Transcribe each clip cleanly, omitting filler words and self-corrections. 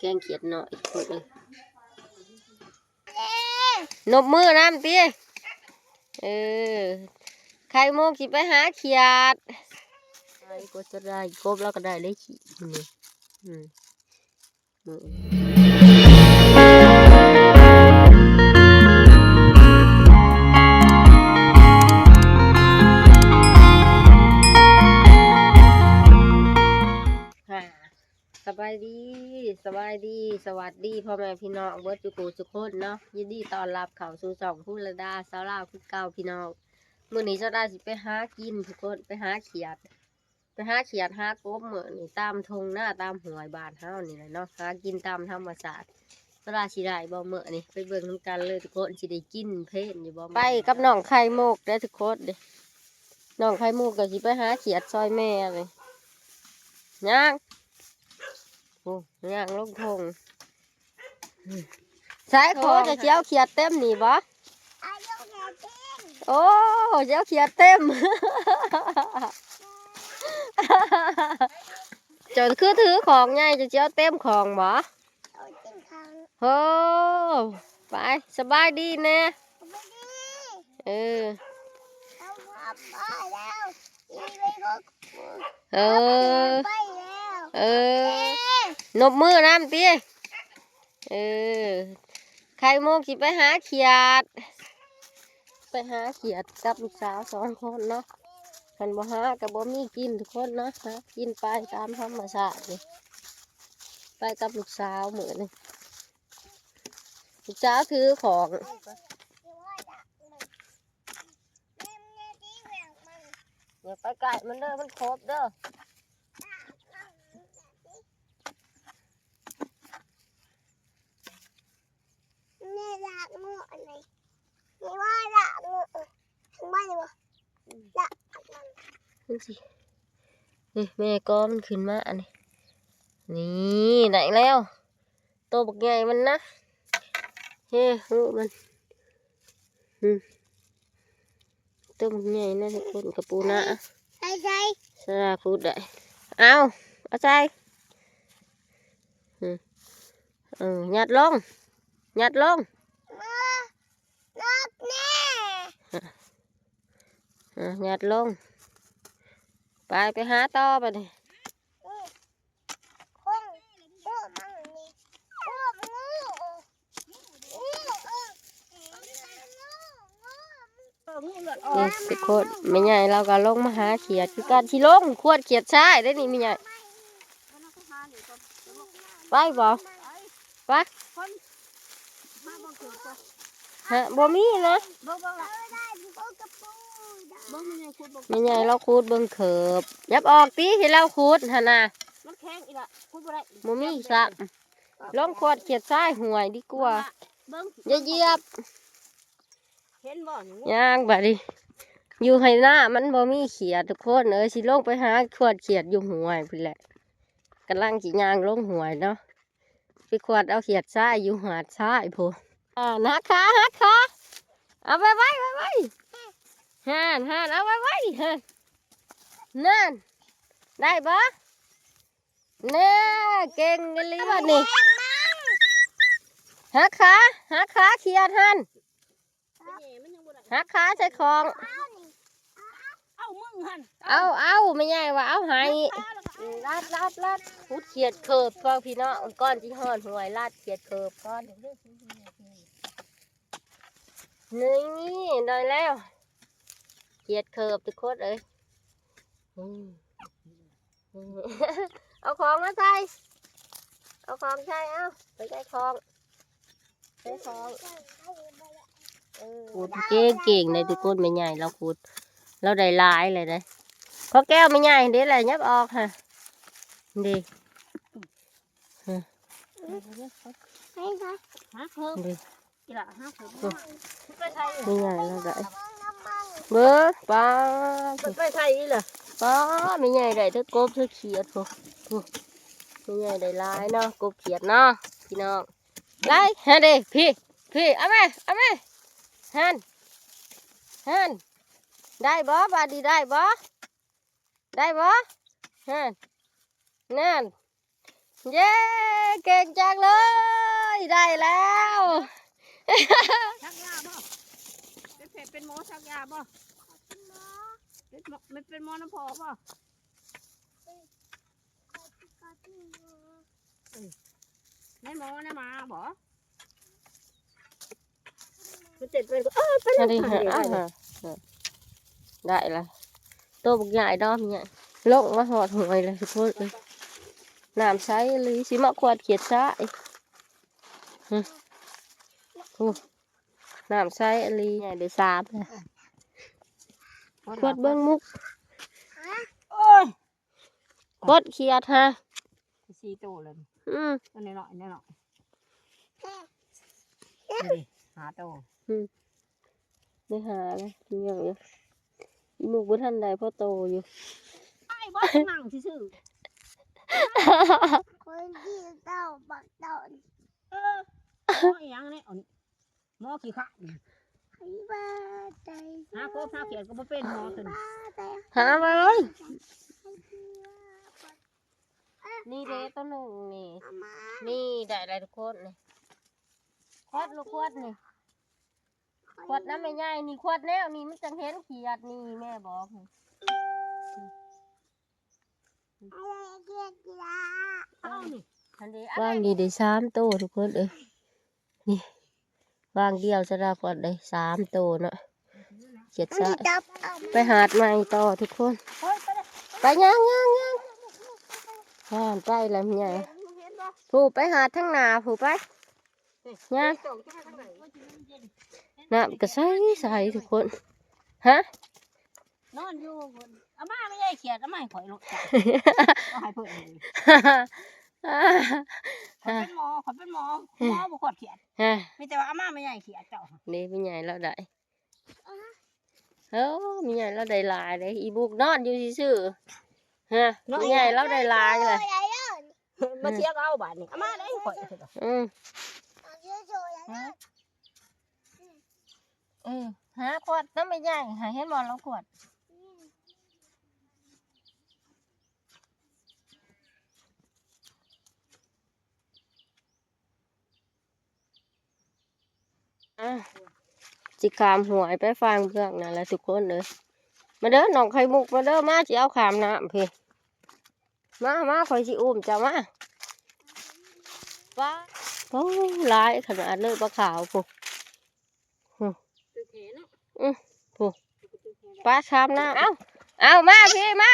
แกงเขียดหน่อยพูดเลยนบมือน้ำตีไข่มุกสิไปหาเขียดไอ้ก็จะได้กบแล้วก็ได้เลยขี้นี่สบายดีสวัสดีพ่อแม่พี่น้องเบิร์ดจุกูจุกคนเนาะยินดีต้อนรับเข้าสู่ช่องพูละดาสาวลาวคือเก่าพี่น้องมื้อนี้เจ้าดาสิไปหากินทุกคนไปหาเขียดหากบมื้อนี้ตามทงหน้าตามห้วยบ้านเฮานี่แหละเนาะหากินตามธรรมชาติเจ้าดาสิได้บ่มื้อนี้ไปเบิ่งนำกันเลยทุกคนสิได้กินเพลนอยู่บ่ไปกับน้องไข่มุกได้ทุกคนเด้น้องไข่มุกก็สิไปหาเขียดซอยแม่เลยย่างโอ้ย่างลงทงสายคอจะเจียวเขียดเต็มนี่บ่โอ้เจียวเขียดเต็มจนคือถือของไงจะเจียวเต็มของบ่โอ้ไปสบายดีแน่เออนบมือน้ำตีไข่มุกสิไปหาเขียดกับลูกสาว2 คนเนาะคันบ่หากับบ่มีกินทุกคนเนาะหากินไปตามธรรมชาตินี่ไปกับลูกสาวเหมือนลูกสาวถือของอย่าไปไกลมันเด้อมันครบเด้อนี่แม่ก็มันขึ้นมาอันนี้นี่ไหนแล้วโตบักใหญ่มันนะเฮ้หูมันโตบักใหญ่นะทุกคนกระปูนะใช่สาคูดได้เอาใจยัดลงยัดลงไปหาต่อไปดินี่สิโคตรไม่ใหญ่เราก็ลงมาหาเขียดคือการที่ลงขวดเขียดใช่ได้นี่ไม่ใหญ่ไปบ่ไปฮะบ่มีนะไม่ใหญ่เราคูดเบิ่งเขิบยับออกตีให้เราคูดฮะนะบ่มีสักลงขวดเขียดใช่ห่วยดีกว่าอย่าเหยียบย่างบัดดิอยู่ให้หน้ามันบ่มีเขียดทุกคนสิลงไปหาขวดเขียดอยู่ห่วยพี่แหละกำลังจีย่างลงห่วยเนาะไปขวดเอาเขียดใช่อยู่หาดใช่พูนักขาเอาไว้ห่านเอาไว้นั่นได้ปะเน่เก่งกันเลยวันนี้หักขาเขียดหันหักขาใส่ของเอาไม่ใหญ่ว่าเอาหายลาดพุดเขียดเคิบฟังพี่น้องก้อนที่ห่อนหวยลาดเขียดเคิบก้อนนี่ได้แล้วเขียดเคิบทุกคนเลยเอาของมาใส่เอาไปใส่ของขุดเก่งเลยทุกคนไม่ใหญ่เราขุดเราได้ลายเลยนะขอแก้วไม่ใหญ่เดี๋ยวอะไรยับออกค่ะดีไม่ใหญ่เราได้เบ้อป้าไปไทยเหรอป้าไม่ใหญ่ได้ทั้งกบทั้งเขียดพวกไม่ใหญ่ได้ลายเนาะกบเขียดเนาะพี่น้องได้ฮะดิพี่เอาไหมฮันได้บ่บาดีได้บ่ฮันนั่น เย้เก่งจังเลยได้แล้ว ชักยาบ่เป็นเพจเป็นหมอชักยาบ่เป็นหมอน้ำพอบ่ในหมอในหมาบ่มันเจ็บไปไป อัน เลย นี้ฮะได้ละตัวบุกใหญ่ดอมใหญ่ลงมาหอดหวยเลยทุกคนเลยน้ำใสเลยสิมาขวดเขียดซ้ายน้ำใสอะไรใหญ่เดือดสามเลยขวดเบิ้งมุก โอ้ย กดเขียดฮะ สี่ตัวเลย ตัวน้อยน้อยน้อยดิหาตัว ไม่หาเลยมีอย่างเดียวมุกบุทันใดพ่อโตอยู่ ไอ้บ่นั่งซื่อ คนที่เต้าบักเต้า หมออย่างนี้หมอขี้ข้า ให้บ้าใจ หาโคบหาเขียนก็บ่เป็นหมอตัวนี้ บ้าใจ หามาเลย ให้เชื่อ นี่เด้ตัวหนึ่งนี่ อามา นี่ได้อะไรทุกคนนี่ขวดลูกขวดนี่ขวดน้ำไม่ใหญ่นี่ขวดแนวนี่มันจังเห็นเขียดนี่แม่บอกนี่ อะไรเกียดกีฬา เอานี่ อันนี้วางดีได้สามโตทุกคนเอ้ยนี่วางเดียวจะได้ขวดได้สามโตเนาะเขียด มัน ซะ จับเอา ไปหาดใหม่ต่อทุกคน เฮ้ยไปเลย ไปย่างไปแล้วใหญ่ผู้ไปหาทั้งนาผู้ไปย่างน้ำก็ใสทุกคนฮะ นอนอยู่คนอาม่าไม่ใช่เขียดอาม่าข่อยลูกจ้ะก็ให้เพิ่นเลยข่อยเป็นหมอหมอบ่ขวดเขียด ฮะ มีแต่ว่าอาม่าไม่ใช่เขียดเจ้า นี่พี่ใหญ่เราได้เอ้าพี่ใหญ่เราได้หลายเลยอีบุกนอนอยู่ซื่อๆฮะพี่ใหญ่เราได้หลายเลย มาเทียบเอาบาดนี่อาม่าได้ข่อย หาขวดน้ำไม่ใหญ่หาเห็นบอลแล้วขวดจิขามหวยไปฟังเพื่อนนั่นแหละทุกคนเลยมาเด้อน้องไข่มุกมาเด้อมาจิเอาขามน้ำพี่มาคอยจิอุ้มจะมาป้าโอ้ลายขนาดเลยปลาขาวพวกป้าขามน้ำเอามาพี่มา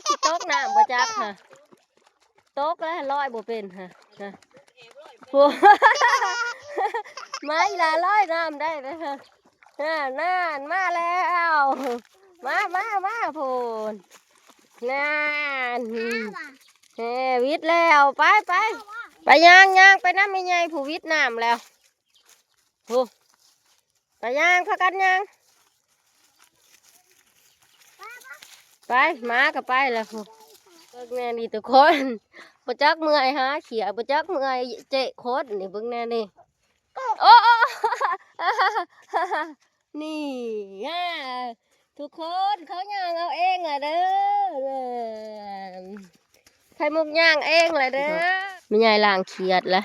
จิตกน้ำบ่จักฮะตกแล้วลอยบ่เป็นฮะพวกไม่ละลอยน้ำได้เลยฮะนั่นมาแล้วมาพูนนั่นวิทย์แล้วไปย่างไปน้ำไม่ใหญ่ผู้วิทย์น้ำแล้วผู้ไปย่างพักกันย่างไปมาก็ไปแล้วผู้แม่นี่ทุกคนปจักเมื่อยหาเขียปจักเมื่อยเจ๊โคตรนี่เบิ่งแน่นี่โอ้นี่ทุกคนเขาย่างเอาเองอ่ะเด้อไข่มุกย่างเองเลยเด้อไม่ใหญ่ล่างเขียดละ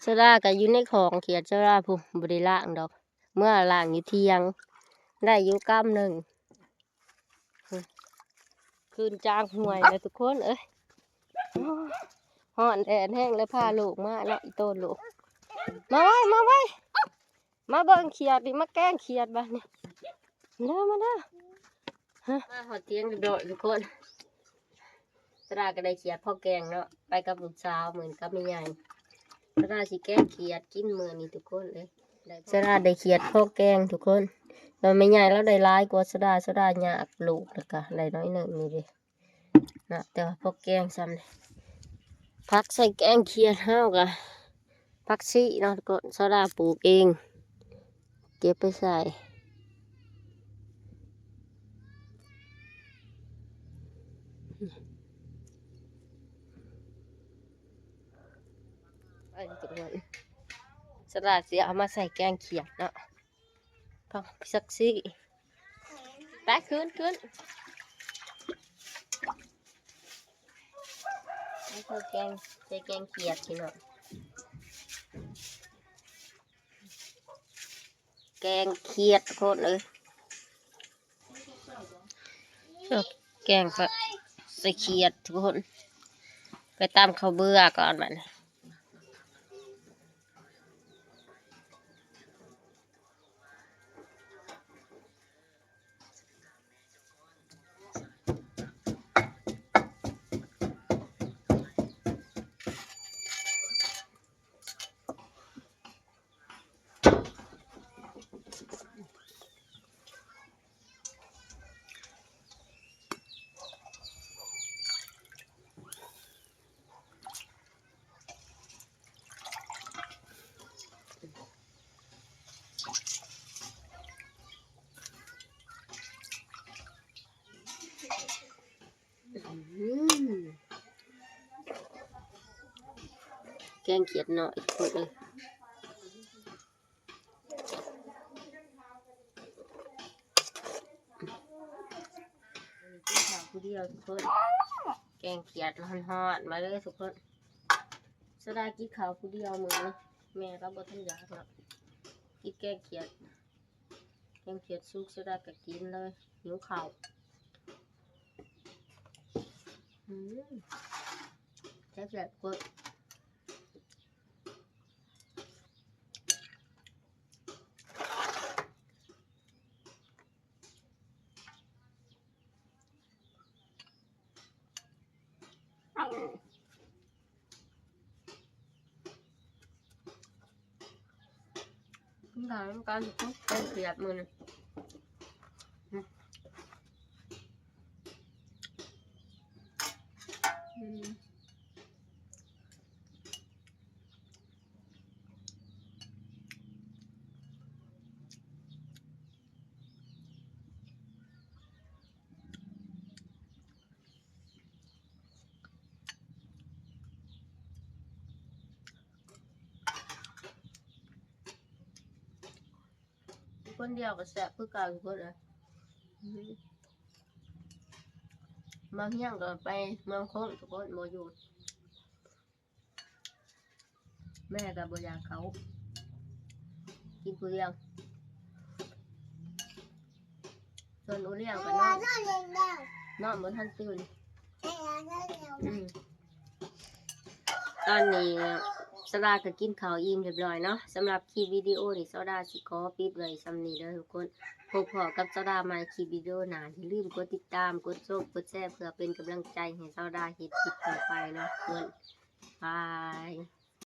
เจ้าล่าก็อยู่ในของเขียดเจ้าล่าผู้บริล่างดอกเมื่อล่างอยู่เที่ยงได้อยู่กำหนึ่งคืนจางห่วยเลยทุกคนเอ้ยห่อนแดดแห้งเลยพาลูกมาแล้วอีโต้นลูกมาไว้มาเบิ่งเขียดดิมาแกล้งเขียดบ้านนี่มาเด้อมาหอดเตียงโดดทุกคนสระก็ได้เขียดพ่อแกงเนาะไปกับลูกสาวเหมือนกับแม่ใหญ่สระสิแกล้งเขียดกินมื้อนี่ทุกคนเลยสระได้เขียดพ่อแกงทุกคนเราแม่ใหญ่แล้วได้หลายกว่าสระหยาบลูกแล้วก็ได้น้อยหนึ่งนี่ดินะแต่ว่าพ่อแกงซ้ำเลยพักใส่แกงเขียดห้าวกะพักซี่เนาะก็สระปลูกเองเก็บไปใส่ไอ้ทุกคนสระเสียเอามาใส่แกงเขียดเนาะพักสักซี่ไปขึ้น นี่คือแกงใส่แกงเขียดพี่น้องแกงเขียดโคตรเลยแกงใส่เขียดทุกคนไปตามข้าวเบื่อก่อนมันแกงเขียดหน่อยโคตรเลยกินข้าวผู้เดียวทุกคนแกงเขียดฮอนๆมาเลยทุกคนสดากินข้าวผู้เดียวมือแม่ก็บ่ทันอยากหรอกกินแกงเขียดสุกสดาก็กินเลยหิวข้าวแซ่บๆกดกินข้าวน้ำกันทุกคนแกงเขียดมือนึงคนเดียวก็แซ่บคือเก่าทุกคนเลยมาเฮี้ยงก็ไปเมืองโค้งทุกคนบ่อยู่แม่ก็บ่อยากเขากินผู้เดียวส่วนอุเลี้ยงก็นอน นอนเล่นแล้ว นอนเหมือนทันตื่น นอนเล่นแล้ว ตอนนี้สดาก็กินข้าวอิ่มเรียบร้อยเนาะสำหรับคลิปวิดีโอนี่สดาสิขอปิดไว้ซ้ำนี้เด้อทุกคนพบพอกับสดาใหม่คลิปวิดีโอหน้าอย่าลืมกดติดตามกดชมกดแชร์เพื่อเป็นกำลังใจให้สดาเฮ็ดคลิปต่อไปเนาะทุกคนบาย